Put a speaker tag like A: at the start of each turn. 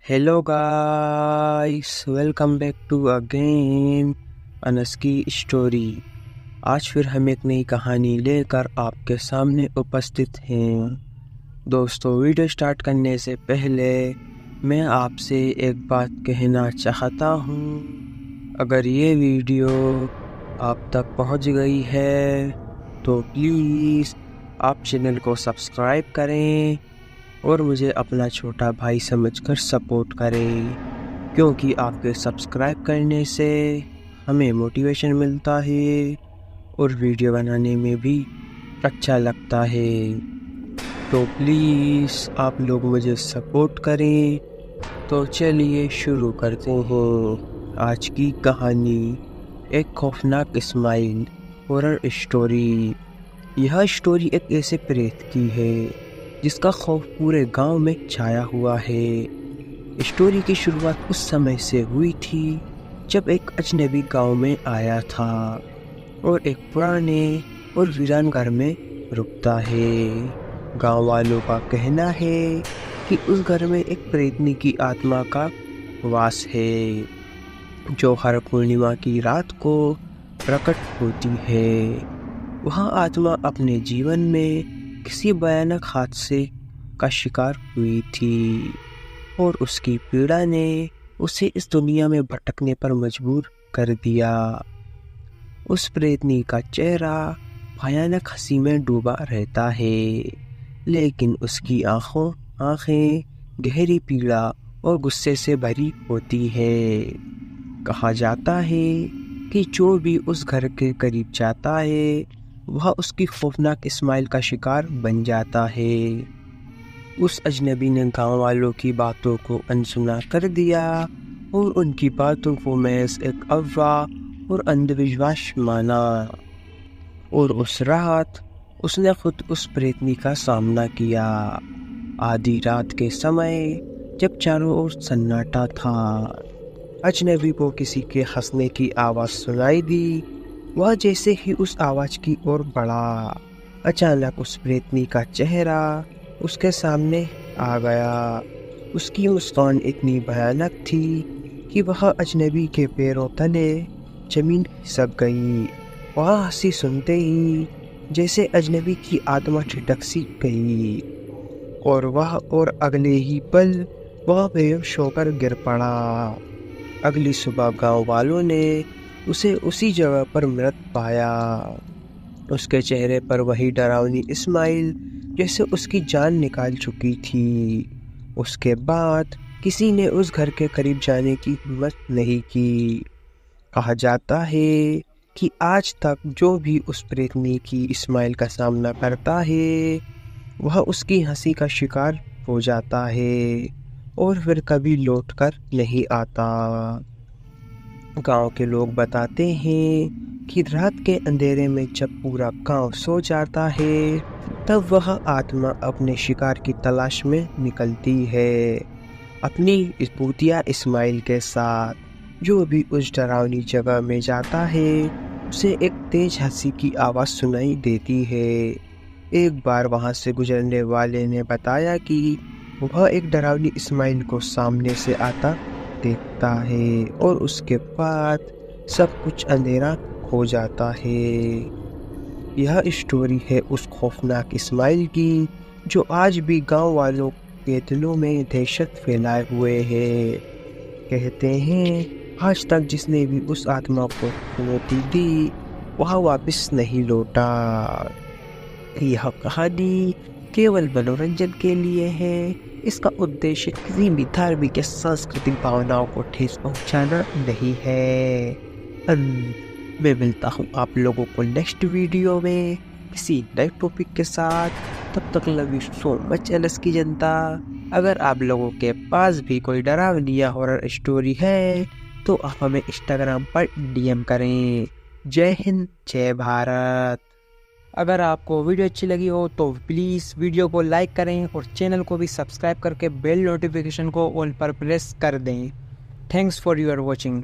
A: Hello guys, welcome back to again Anas की story. आज फिर हम एक नई कहानी लेकर आपके सामने उपस्थित हैं। दोस्तों, वीडियो स्टार्ट करने से पहले मैं आपसे एक बात कहना चाहता हूँ। अगर ये वीडियो आप तक पहुँच गई है तो प्लीज़ आप चैनल को सब्सक्राइब करें और मुझे अपना छोटा भाई समझकर सपोर्ट करें, क्योंकि आपके सब्सक्राइब करने से हमें मोटिवेशन मिलता है और वीडियो बनाने में भी अच्छा लगता है। तो प्लीज़ आप लोग मुझे सपोर्ट करें। तो चलिए शुरू करते हैं आज की कहानी, एक खौफनाक इस्माइल हॉरर स्टोरी। यह स्टोरी एक ऐसे प्रेत की है जिसका खौफ पूरे गांव में छाया हुआ है। स्टोरी की शुरुआत उस समय से हुई थी जब एक अजनबी गांव में आया था और एक पुराने और वीरान घर में रुकता है। गांव वालों का कहना है कि उस घर में एक प्रेतनी की आत्मा का वास है जो हर पूर्णिमा की रात को प्रकट होती है। वह आत्मा अपने जीवन में किसी भयानक हादसे का शिकार हुई थी और उसकी पीड़ा ने उसे इस दुनिया में भटकने पर मजबूर कर दिया। उस प्रेतनी का चेहरा भयानक हंसी में डूबा रहता है, लेकिन उसकी आंखें गहरी पीड़ा और गुस्से से भरी होती है। कहा जाता है कि जो भी उस घर के करीब जाता है वह उसकी खौफनाक इस्माइल का शिकार बन जाता है। उस अजनबी ने गांव वालों की बातों को अनसुना कर दिया और उनकी बातों को महज एक अफवाह और अंधविश्वास माना। और उस रात उसने खुद उस प्रेतनी का सामना किया। आधी रात के समय जब चारों ओर सन्नाटा था, अजनबी को किसी के हंसने की आवाज़ सुनाई दी। वह जैसे ही उस आवाज़ की ओर बढ़ा, अचानक उस प्रेतनी का चेहरा उसके सामने आ गया। उसकी मुस्कान इतनी भयानक थी कि वह अजनबी के पैरों तले जमीन खिसक गई। वह हंसी सुनते ही जैसे अजनबी की आत्मा छिटक सी गई और अगले ही पल वह बेहोश होकर गिर पड़ा। अगली सुबह गांव वालों ने उसे उसी जगह पर मृत पाया। उसके चेहरे पर वही डरावनी इस्माइल जैसे उसकी जान निकाल चुकी थी। उसके बाद किसी ने उस घर के करीब जाने की हिम्मत नहीं की। कहा जाता है कि आज तक जो भी उस प्रेतनी की इस्माइल का सामना करता है वह उसकी हंसी का शिकार हो जाता है और फिर कभी लौटकर नहीं आता। गांव के लोग बताते हैं कि रात के अंधेरे में जब पूरा गांव सो जाता है तब वह आत्मा अपने शिकार की तलाश में निकलती है, अपनी इस भूतिया इस्माइल के साथ। जो भी उस डरावनी जगह में जाता है उसे एक तेज हंसी की आवाज़ सुनाई देती है। एक बार वहां से गुजरने वाले ने बताया कि वह एक डरावनी इस्माइल को सामने से आता देखता है और उसके बाद सब कुछ अंधेरा हो जाता है। यह स्टोरी है उस खौफनाक इस्माइल की जो आज भी गांव वालों के दिलों में दहशत फैलाए हुए है। कहते हैं आज तक जिसने भी उस आत्मा को चुनौती दी वह वापस नहीं लौटा। यह कहानी केवल मनोरंजन के लिए है। इसका उद्देश्य किसी भी धार्मिक या सांस्कृतिक भावनाओं को ठेस पहुंचाना नहीं है। मैं मिलता हूँ आप लोगों को नेक्स्ट वीडियो में किसी नए टॉपिक के साथ। तब तक love you so much NS की जनता। अगर आप लोगों के पास भी कोई डरावनी या हॉरर स्टोरी है तो आप हमें इंस्टाग्राम पर डीएम करें। जय हिंद, जय भारत। अगर आपको वीडियो अच्छी लगी हो तो प्लीज़ वीडियो को लाइक करें और चैनल को भी सब्सक्राइब करके बेल नोटिफिकेशन को ऑल पर प्रेस कर दें। Thanks for your watching.